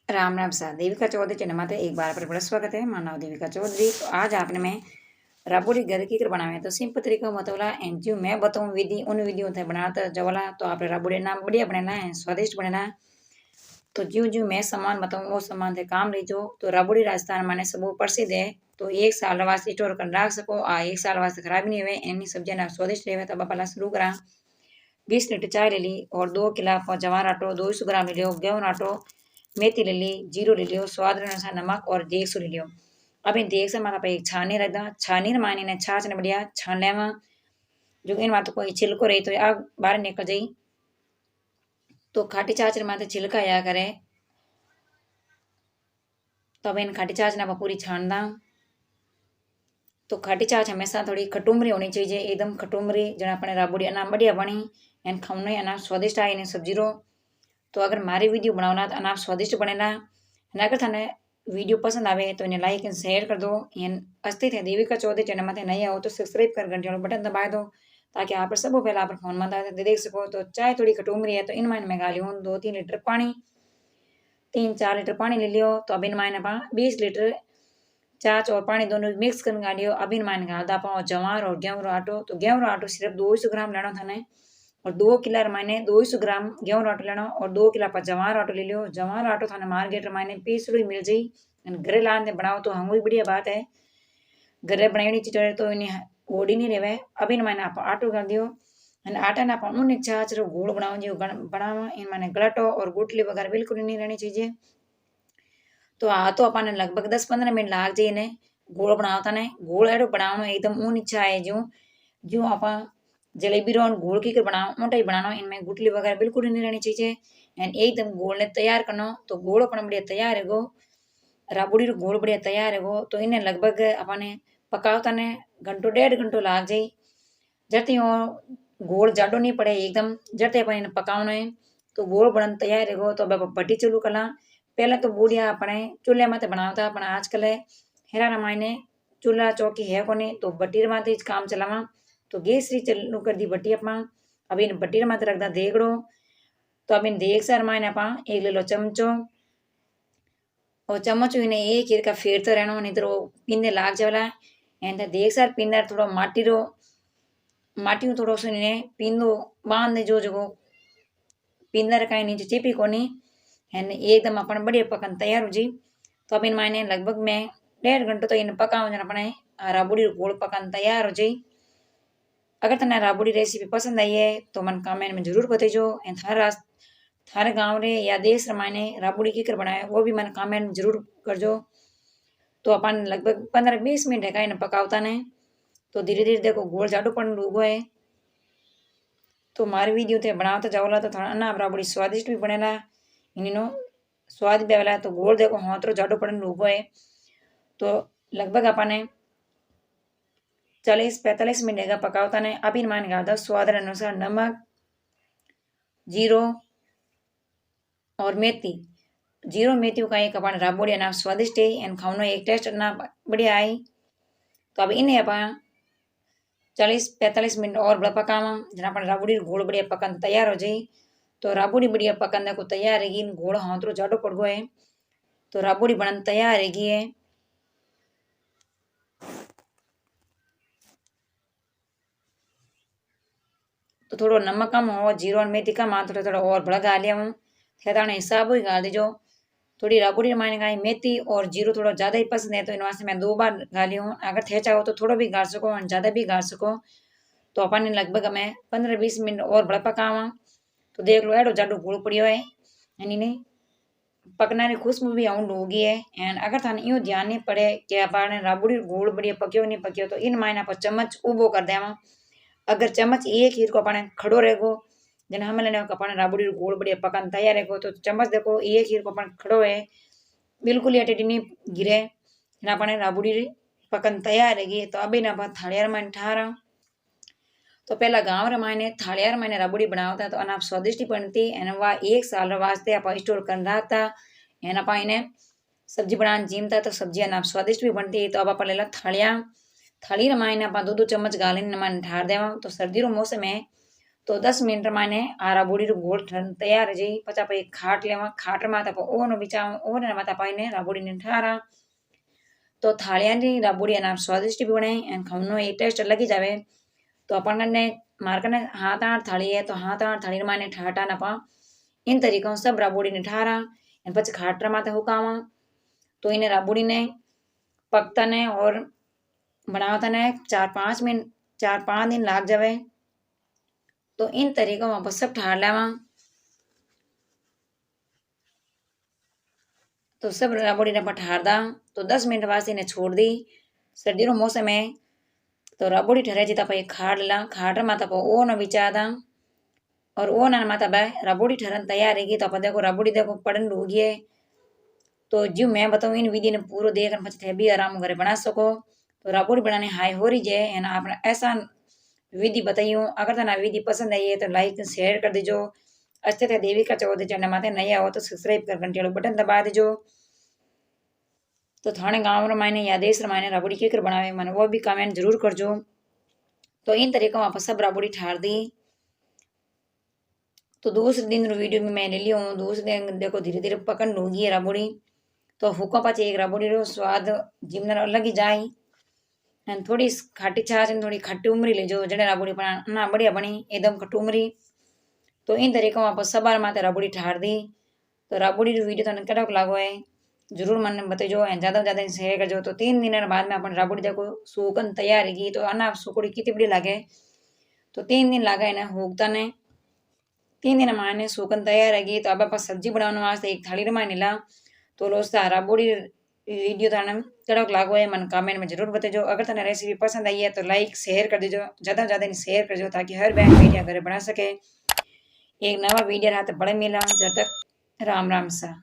राम राम सा देविका चौधरी चैनल में एक बार पर बड़ा स्वागत है। मानव देविका चौधरी। तो आज आपने मैं राबड़ी घर की कर बनावे तो सिंपल तरीका मतला एंड जो मैं बताऊं विधि उन विधियों थे बनाता जवला तो आप राबड़ी नाम बढ़िया बनेना है, स्वादिष्ट बनेना है। तो जो जो मैं सामान बताऊं वो सामान थे काम लीजो। तो राबड़ी राजस्थान माने सब प्रसिद्ध है। तो एक साल वास्ते स्टोर कर रख सको। आ एक साल वास्ते खराब नहीं हुए, एनी सब्जियां ना स्वादिष्ट रहे। तो पहला शुरू करा। 20 लीटर चाय ले ली और 2 किलो जवार आटो, 200 ग्राम ले लियो गेहूं आटो, मेथी ले ली, जीरो ले लियो, स्वाद अनुसार नमक और देख ले लियो। अब इन देख से माथा पे एक छानी रख दा, छानी मानी ने छाछ ने बढ़िया छान लेवा। जो इन माथा कोई छिलको रही तो आग बाहर निकल जाई। तो खाटी छाछ ने माथे छिलका आया करे। तो अब इन खाटी छाछ ने पूरी छान दा। तो खाटी छाछ हमेशा थोड़ी खटुमरी होनी चाहिए, एकदम खटुमरी जना अपने राबड़ी अनाम बढ़िया बनी एन खाने अनाम स्वादिष्ट आए ने सब्जी रो। तो अगर मारी वीडियो बनावना तो अनाप स्वादिष्ट बनेला। अगर थाने वीडियो पसंद आवे तो इन्हें लाइक एंड शेयर कर दो। इन अस्ति थे देविका चौधरी चैनल में नहीं आओ तो सब्सक्राइब कर घंटे वाला बटन दबा दो, ताकि आप सब पहले आप फोन में देख सको। तो चाय थोड़ी खटूमरी है तो इन मायने में गाली 2-3 लीटर पानी, 3-4 लीटर पानी ले लियो। तो अब इन मायने पा 20 लीटर छाछ और पानी दोनों मिक्स कर गालियो। अब इन मायने गाल दा पाओ जवार और गेहूं आटो। तो गेहूं आटो सिर्फ 200 ग्राम लेना थाने और 2 किलो मायने 200 ग्राम गेहूं आटो लेना और 2 किलो पर जवार आटो ले लियो। जवार आटो थाने मार्केट मायने पीसड़ी मिल जाई। घरे लाने बनाओ तो हम बढ़िया बात है। घरे बनाई चीज तो इन्हें ओडी नहीं रहे। अब इन मायने आप आटो कर दियो। आटा ना पाऊँ छाछ रो घोल बनाओ जो बनावा इन माने गलाटो और गुटली वगैरह बिल्कुल नहीं रहनी चाहिए। तो आ तो अपन लगभग 10-15 मिनट लाग जाए ने गोल बनावता ने। गोल एडो बनावनो एकदम ऊन इच्छा है जो जो आप जलेबी रो गोल की कर बनाओ मोटा ही बनाना। इनमें गुटली वगैरह बिल्कुल नहीं रहनी चाहिए। एंड एकदम गोल ने तैयार करना। तो गोल अपन बढ़िया तैयार है गो, राबड़ी रो गोल बढ़िया तैयार है गो। तो इन्हें लगभग अपने पकावता ने घंटो 1.5 घंटो लाग जाए। जते हो गोल जाडो नहीं पड़े एकदम, जते अपन इन्हें पकावनो है। तो गोल बनन तैयार है गो। तो अब भट्टी चालू कला। पहले तो बूढ़िया अपने चूल्हे माते बनावता अपन आजकल हेरा मायने चूल्हा चौकी है कोने तो भट्टी माते काम चलावा। तो गैस री चालू कर दी भट्टी अपा। अब इन भट्टी माते रख दा देगड़ो। तो अब इन देग सर मायने अपा एक ले लो चमचो और चम्मच इन्हें एक हिर का फेरते रहना, नहीं तो पीने लाग जावला। एंड देख सर पींदर थोड़ा माटी रो माटी में थोड़ो सो इन्हें पींदो बांध दे जो जगो पींदर का नीचे चिपी कोनी। एंड एकदम अपन बढ़िया पकन तैयार हो जी। तो अब इन मायने लगभग मैं 1.5 घंटे तो इन पकाओ जन अपने राबड़ी गोल पकन तैयार हो जाई। अगर तने राबड़ी रेसिपी पसंद आई है तो मन कमेंट में जरूर बताइजो। एंड थारे गाँव रे या देश रे मायने राबड़ी की कर बनाए वो भी मन कमेंट में जरूर करजो। तो अपन लगभग 15-20 मिनट है इन पकावता ने। तो धीरे धीरे देखो गोल जाडो पण डूबो है। तो मारी वीडियो थे बनावता जावला तो थोड़ा ना राबड़ी स्वादिष्ट भी बनेला, इनो स्वाद भी आवेला। तो गोल देखो हाथरो जाडो पण डूबो है। तो लगभग अपने 40-45 मिनट का पकावता ने। अब इन मान गादा स्वाद अनुसार नमक, जीरो और मेथी। जीरो मेथी का एक अपन राबड़ी ना स्वादिष्ट है एन खानो एक टेस्ट ना बढ़िया आई। तो अब इन्हें अपन 40-45 मिनट और बड़ा पकावा जना अपन राबड़ी गोल बढ़िया पकन तैयार हो जाए। तो राबड़ी बढ़िया पकने को तैयार रहेगी। गोल हाथरो जाडो पड़ गो है। तो राबड़ी बनन तैयार रहेगी है। तो थोड़ो नमक कम हो, जीरो और मेथी कम आ, थोड़ा थोड़ा और बड़ा गा लिया हूँ खेदाने हिसाब ही गा दीजो। थोड़ी राबड़ी मायने गाई मेथी और जीरो थोड़ा ज़्यादा ही पसंद है तो इन वास्ते मैं 2 बार गाली हूँ। अगर थे चाहो तो थोड़ा भी गाड़ सको और ज़्यादा भी गाड़ सको। तो अपन ने लगभग मैं 15-20 मिनट और बड़ा पकावा। तो देख लो एडो जाडो गुड़ पड़ियो है इन्हें पकना री खुशबू भी आउंड होगी है। एंड अगर थाने यो ध्यान नहीं पड़े कि अपन राबड़ी गुड़ बढ़िया पक्यो नहीं पक्यो तो इन मायने पर चम्मच उबो कर देवा। अगर चम्मच एक हीर को अपन खड़ो रहेगो जन हम लेने अपन राबड़ी गोल बढ़िया पकन तैयार रहेगो। तो चम्मच देखो एक हीर को अपन खड़ो है बिल्कुल ये टेटी नहीं गिरे ना अपन राबड़ी पकन तैयार रहेगी। तो अभी ना अपन थालियार में ठारा। तो पहला गांव रे मायने थालियार मायने राबड़ी बनावता तो अनाप स्वादिष्ट बनती एन वा एक साल वास्ते आप स्टोर कर रखता। एन आप इन्हें सब्जी बनाने जीमता तो सब्जी अनाप स्वादिष्ट भी बनती। तो अब आप ले ला थालिया। थाली रे मायने आप 2-2 चम्मच गालीने मन ठार देवा। तो सर्दी रो मौसम है तो 10 मिनट माने आ राबोड़ी रो घोल तैयार है जी। पचा पे खाट लेवा खाट माता ओवन बिचा ओवन माता पाईने राबोड़ी ने ठारा तो थाळियांनी राबोड़ी अना स्वादिष्ट भी बने एंड खावनो एक टेस्ट अलग ही जावे। तो अपन ने मार्कने हाथ आठ थाली है तो हाथ आठ थाली माने ठाटा ना पा इन तरीकों सब राबोड़ी ने ठारा एंड पछ खाट माता हुकावा तो इन्हें राबोड़ी ने पकता ने और बनावता ने 4-5 दिन लाग जावे। तो इन तरीकों में सब ठार लेवा तो सब राबोड़ी ने ठारदा तो 10 मिनट वास्ते इन्हें छोड़ दी। सर्दी रो मौसम है तो राबोड़ी ठहरे जी तब खाड़ ला खाड़ माता ओवन बिचादा और ओवन माता बे राबोड़ी ठहरन तैयार रहेगी। तो अपन देखो राबोड़ी देखो पड़न होगी है। तो जो मैं बताऊँ इन विधि ने पूरा देख पछे भी आराम घर बना सको। तो राबोड़ी बनाने हाई हो रही है एंड आपने ऐसा विधि बताइयो। अगर तना विधि पसंद आई है तो लाइक शेयर कर दीजो। अच्छे थे देविका चौधरी चैनल माते नया हो तो सब्सक्राइब कर घंटी वाला बटन दबा दीजो। तो थाने गाँव रमायने या देश रमायने राबोड़ी केकर बनावे मैंने वो भी कमेंट जरूर करजो। तो इन तरीकों आप सब राबोड़ी ठार दी। तो दूसरे दिन वीडियो में मैं ले लिया हूँ। दूसरे दिन देखो धीरे धीरे पकड़ लूंगी राबोड़ी तो हुक्का पाचे एक राबोड़ी रो स्वाद जिमनर अलग ही जाए एंड थोड़ी खाटी छाछ थोड़ी खट्टी उमरी ले जो जड़े राबोड़ी ना बढ़िया बनी एकदम खट्टी उमरी। तो इन तरीकों आप सबार माते राबोड़ी ठार दी। तो राबोड़ी रो वीडियो तने कड़क लागो है जरूर मन बताइजो एंड ज़्यादा से ज़्यादा शेयर करजो। तो 3 दिन बाद में अपन राबोड़ी देखो सूकन तैयार रहेगी। तो अना सुकड़ी कितनी बड़ी लागे तो 3 दिन लागे इन्हें होगता ने 3 दिन माने सूकन तैयार रहेगी। तो अब आप सब्जी बनाने वास्ते एक थाली रमाने ला तो लोस्ता राबोड़ी वीडियो थाने कड़क लागो है मन कमेंट में जरूर बताइजो। अगर तने रेसिपी पसंद आई है तो लाइक शेयर कर दीजो ज़्यादा से ज़्यादा शेयर करजो ताकि हर बहन वीडियो घर बना सके। एक नवा वीडियो रहा तो बड़े मिला जब तक राम राम सा।